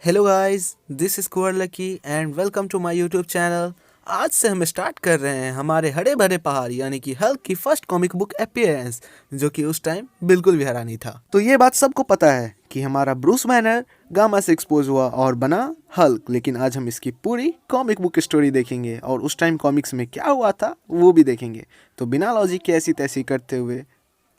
Hello guys, this is Kunwar Lucky and welcome to my YouTube channel. आज से हम start कर रहे हैं हमारे हरे भरे पहाड़ यानी कि हल्क की फर्स्ट कॉमिक बुक अपीयरेंस, जो कि उस टाइम बिल्कुल भी हरा नहीं था। तो ये बात सबको पता है कि हमारा ब्रूस बैनर गामा से एक्सपोज हुआ और बना हल्क, लेकिन आज हम इसकी पूरी कॉमिक बुक स्टोरी देखेंगे और उस टाइम कॉमिक्स में क्या हुआ था वो भी देखेंगे। तो बिना लॉजिक के ऐसी तैसी करते हुए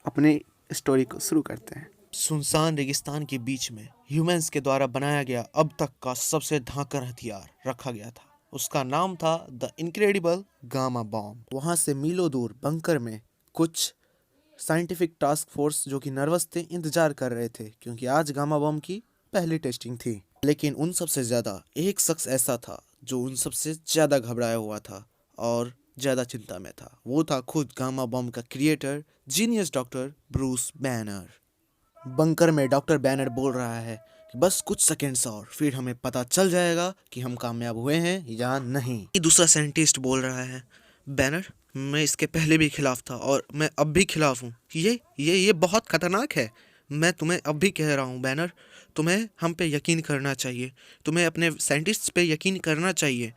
अपनी स्टोरी को शुरू करते हैं। सुनसान रेगिस्तान के बीच में ह्यूमंस के द्वारा बनाया गया अब तक का सबसे धांकर हथियार रखा गया था। उसका नाम था द इनक्रेडिबल गामा बॉम्ब। वहां से मीलों दूर बंकर में कुछ साइंटिफिक टास्क फोर्स जो कि नर्वस थे इंतजार कर रहे थे, क्योंकि आज गामा बॉम्ब की पहली टेस्टिंग थी। लेकिन उन सबसे ज्यादा एक शख्स ऐसा था जो उन सबसे ज्यादा घबराया हुआ था और ज्यादा चिंता में था। वो था खुद गामा बॉम्ब का creator, genius doctor Bruce banner. Bunker में डॉक्टर बैनर बोल रहा है कि बस कुछ सेकंड्स और फिर हमें पता चल जाएगा कि हम कामयाब हुए हैं या नहीं। दूसरा साइंटिस्ट बोल रहा है, बैनर मैं इसके पहले भी खिलाफ था और मैं अब भी खिलाफ हूँ। ये बहुत खतरनाक है। मैं तुम्हें अब भी कह रहा हूँ बैनर, तुम्हें हम पे यकीन करना चाहिए। तुम्हें अपने साइंटिस्ट्स पे यकीन करना चाहिए।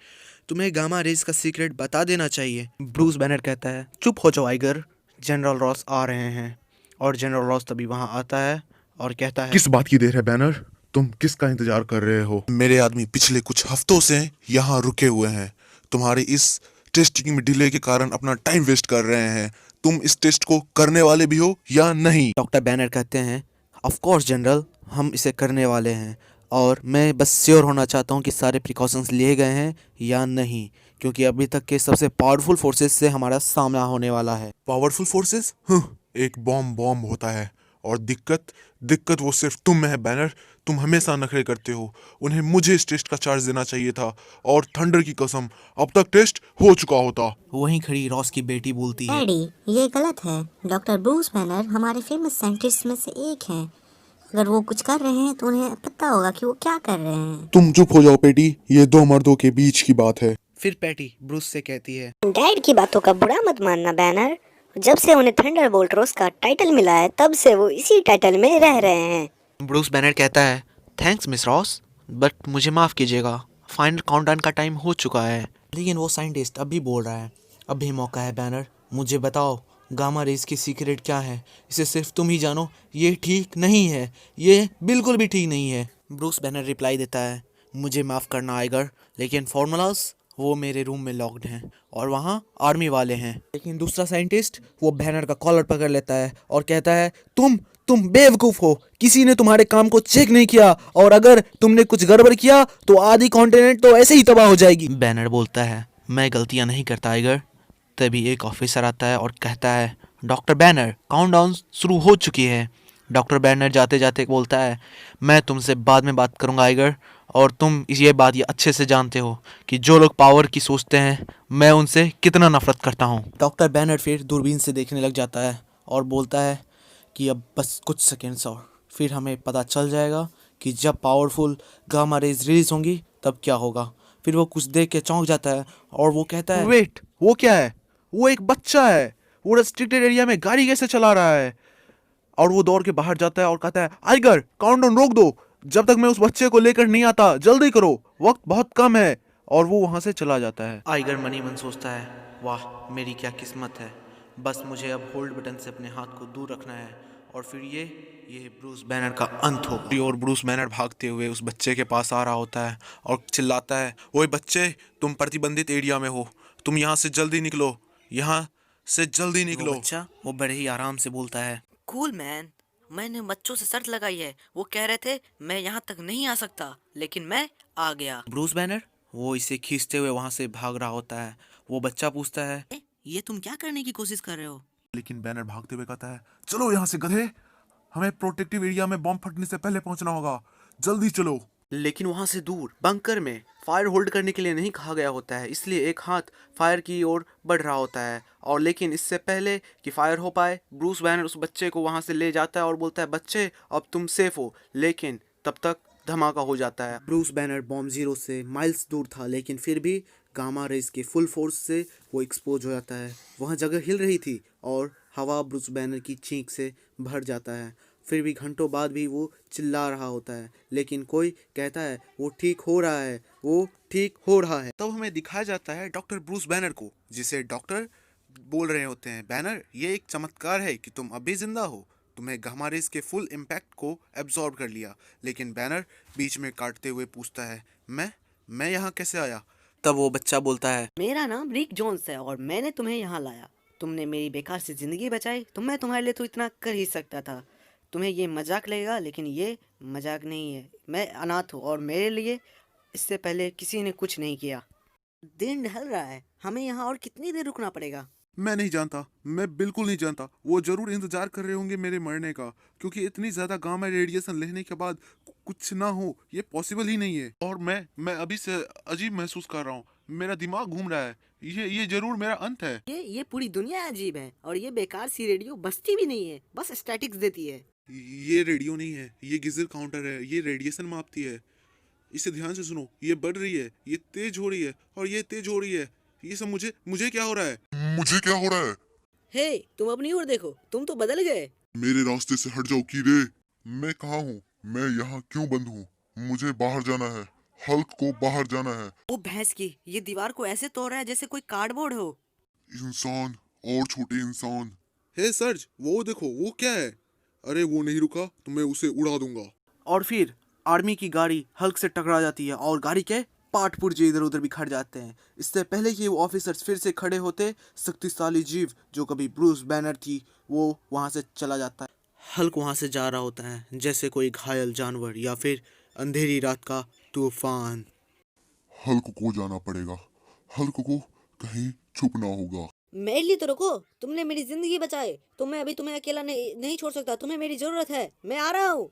तुम्हें गामा रेज का सीक्रेट बता देना चाहिए। ब्रूस बैनर कहता है, चुप हो जाओ आइगर, जनरल रॉस आ रहे हैं। और जनरल रॉस तभी वहां आता है और कहता है, किस बात की देर है बैनर? तुम किसका इंतजार कर रहे हो? मेरे आदमी पिछले कुछ हफ्तों से यहाँ रुके हुए हैं। तुम्हारी इस टेस्टिंग में डिले के कारण अपना टाइम वेस्ट कर रहे हैं। तुम इस टेस्ट को करने वाले भी हो या नहीं? डॉक्टर बैनर कहते हैं, ऑफ कोर्स जनरल, हम इसे करने वाले हैं और मैं बस श्योर होना चाहता हूँ कि सारे प्रिकॉशंस लिए गए हैं या नहीं, क्योंकि अभी तक के सबसे पावरफुल फोर्सेस से हमारा सामना होने वाला है। Powerful forces? एक बॉम्ब बॉम्ब होता है और दिक्कत दिक्कत वो सिर्फ तुम में है बैनर। तुम हमेशा नखरे करते हो। उन्हें मुझे इस टेस्ट का चार्ज देना चाहिए था और थंडर की कसम, अब तक टेस्ट हो चुका होता। वहीं खड़ी रॉस की बेटी बोलती है, डैडी, ये गलत है। डॉक्टर ब्रूस बैनर हमारे फेमस साइंटिस्ट में से एक हैं। अगर वो कुछ कर रहे हैं तो उन्हें पता होगा कि वो क्या कर रहे हैं। तुम चुप हो जाओ बेटी, ये दो मर्दों के बीच की बात है। फिर पैटी ब्रूस से कहती है, डैड की बातों का बुरा मत मानना बैनर। जब से उन्हें थंडरबोल्ट रोज का टाइटल मिला है तब से वो इसी टाइटल में रह रहे हैं। ब्रूस बैनर कहता है, थैंक्स मिस रॉस, बट मुझे माफ़ कीजिएगा, फाइनल काउंटडाउन का टाइम हो चुका है। लेकिन वो साइंटिस्ट अब भी बोल रहा है, अब भी मौका है बैनर, मुझे बताओ गामा रेस की सीक्रेट क्या है। इसे सिर्फ तुम ही जानो। ये ठीक नहीं है, ये बिल्कुल भी ठीक नहीं है। ब्रूस बैनर रिप्लाई देता है, मुझे माफ़ करना आइगर, लेकिन फॉर्मूलाज वो मेरे रूम में लॉक्ड हैं और वहाँ आर्मी वाले हैं। लेकिन दूसरा साइंटिस्ट वो बैनर का कॉलर पकड़ लेता है और कहता है, तुम बेवकूफ़ हो, किसी ने तुम्हारे काम को चेक नहीं किया और अगर तुमने कुछ गड़बड़ किया तो आधी कॉन्टिनेंट तो ऐसे ही तबाह हो जाएगी। बैनर बोलता है, मैं गलतियां नहीं करता आइगर। तभी एक ऑफिसर आता है और कहता है, डॉक्टर बैनर काउंटडाउन शुरू हो चुकी है। डॉक्टर बैनर जाते जाते बोलता है, मैं तुमसे बाद में बात करूंगा आइगर, और तुम ये बात ये अच्छे से जानते हो कि जो लोग पावर की सोचते हैं मैं उनसे कितना नफरत करता हूँ। डॉक्टर बैनर फिर दूरबीन से देखने लग जाता है और बोलता है कि अब बस कुछ सेकेंड्स और फिर हमें पता चल जाएगा कि जब पावरफुल गामा रेज रिलीज होंगी तब क्या होगा। फिर वो कुछ देख के चौंक जाता है और वो कहता है, वेट, वो क्या है? वो एक बच्चा है। वो रेस्ट्रिक्टेड एरिया में गाड़ी कैसे चला रहा है? और वो दौड़ के बाहर जाता है और कहता है, आइगर काउंटडाउन रोक दो, जब तक मैं उस बच्चे को लेकर नहीं आता, जल्दी करो, वक्त बहुत कम है। और वो वहां से चला जाता है। आइगर मनी मन सोचता है, वाह मेरी क्या किस्मत है, बस मुझे अब होल्ड बटन से अपने हाथ को दूर रखना है और फिर ये ब्रूस बैनर का अंत होगा। और ब्रूस बैनर भागते हुए उस बच्चे के पास आ रहा होता है और चिल्लाता है, ओए बच्चे, तुम प्रतिबंधित एरिया में हो, तुम यहाँ से जल्दी निकलो, यहाँ से जल्दी वो निकलो। बच्चा वो बड़े ही आराम से बोलता है, कूल मैन, मैंने बच्चों से शर्त लगाई है। वो कह रहे थे मैं यहाँ तक नहीं आ सकता, लेकिन मैं आ गया। ब्रूस बैनर वो इसे खींचते हुए वहां से भाग रहा होता है। वो बच्चा पूछता है, ये तुम क्या करने की कोशिश कर रहे हो? लेकिन बैनर भागते हुए कहता है, चलो यहाँ से गधे, हमें प्रोटेक्टिव एरिया में बॉम्ब फटने से पहले पहुंचना होगा, जल्दी चलो। लेकिन वहां से दूर बंकर में फायर होल्ड करने के लिए नहीं कहा गया होता है, इसलिए एक हाथ फायर की ओर बढ़ रहा होता है। और लेकिन इससे पहले कि फायर हो पाए, ब्रूस बैनर उस बच्चे को वहां से ले जाता है और बोलता है, बच्चे अब तुम सेफ हो। लेकिन तब तक धमाका हो जाता है। ब्रूस बैनर बॉम्ब जीरो से माइल्स दूर था, लेकिन फिर भी गामा रेस के फुल फोर्स से वो एक्सपोज हो जाता है। वहाँ जगह हिल रही थी और हवा ब्रूस बैनर की चीख से भर जाता है। फिर भी घंटों बाद भी वो चिल्ला रहा होता है, लेकिन कोई कहता है वो ठीक हो रहा है, वो ठीक हो रहा है। तब हमें दिखाया जाता है डॉक्टर ब्रूस बैनर को, जिसे डॉक्टर बोल रहे होते हैं, बैनर ये एक चमत्कार है कि तुम अभी जिंदा हो, तुम्हें गामा रेज के फुल इम्पैक्ट को एब्जॉर्ब कर लिया। लेकिन बैनर बीच में काटते हुए पूछता है, मैं यहाँ कैसे आया? तब वो बच्चा बोलता है, मेरा नाम रिक जोन्स है और मैंने तुम्हें यहाँ लाया। तुमने मेरी बेकार से जिंदगी बचाई, तो मैं तुम्हारे लिए तो इतना कर ही सकता था। तुम्हें ये मजाक लगेगा, लेकिन ये मजाक नहीं है। मैं अनाथ हूँ और मेरे लिए इससे पहले किसी ने कुछ नहीं किया। दिन ढल रहा है, हमें यहाँ और कितनी देर रुकना पड़ेगा? मैं नहीं जानता, मैं बिल्कुल नहीं जानता। वो जरूर इंतजार कर रहे होंगे मेरे मरने का, क्योंकि इतनी ज्यादा गामा रेडिएशन लेने के बाद कुछ ना हो ये पॉसिबल ही नहीं है। और मैं अभी से अजीब महसूस कर रहा हूँ, मेरा दिमाग घूम रहा है। ये जरूर मेरा अंत है। ये पूरी दुनिया अजीब है और ये बेकार सी रेडियो बजती भी नहीं है, बस स्टैटिक्स देती है। ये रेडियो नहीं है, ये गीजर काउंटर है, ये रेडिएशन मापती है। इसे ध्यान से सुनो, ये बढ़ रही है, ये तेज हो रही है और ये तेज हो रही है। ये सब मुझे क्या हो रहा है? मुझे क्या हो रहा है? हे, तुम अपनी ओर देखो, तुम तो बदल गए। मेरे रास्ते से हट जाओ कीड़े। मैं कहाँ हूँ? मैं यहाँ क्यों बंद हूँ? मुझे बाहर जाना है, हल्क को बाहर जाना है। वो भैंस की, ये दीवार को ऐसे तोड़ रहा है जैसे कोई कार्डबोर्ड हो। इंसान और छोटे इंसान। हे सर्ज, वो देखो, वो क्या है? अरे वो नहीं रुका तो मैं उसे उड़ा दूंगा। और फिर आर्मी की गाड़ी हल्क से टकरा जाती है और गाड़ी के पार्ट पुर्जे इधर उधर बिखर जाते हैं। इससे पहले कि वो ऑफिसर्स फिर से खड़े होते, शक्तिशाली जीव जो कभी ब्रूस बैनर थी वो वहां से चला जाता है। हल्क वहां से जा रहा होता है जैसे कोई घायल जानवर या फिर अंधेरी रात का तूफान। हल्क को जाना पड़ेगा, हल्क को कहीं छुपना होगा। मेरे लिए तो रुको, तुमने मेरी जिंदगी बचाई, तो मैं अभी तुम्हें अकेला नहीं छोड़ सकता। तुम्हें मेरी जरूरत है, मैं आ रहा हूँ।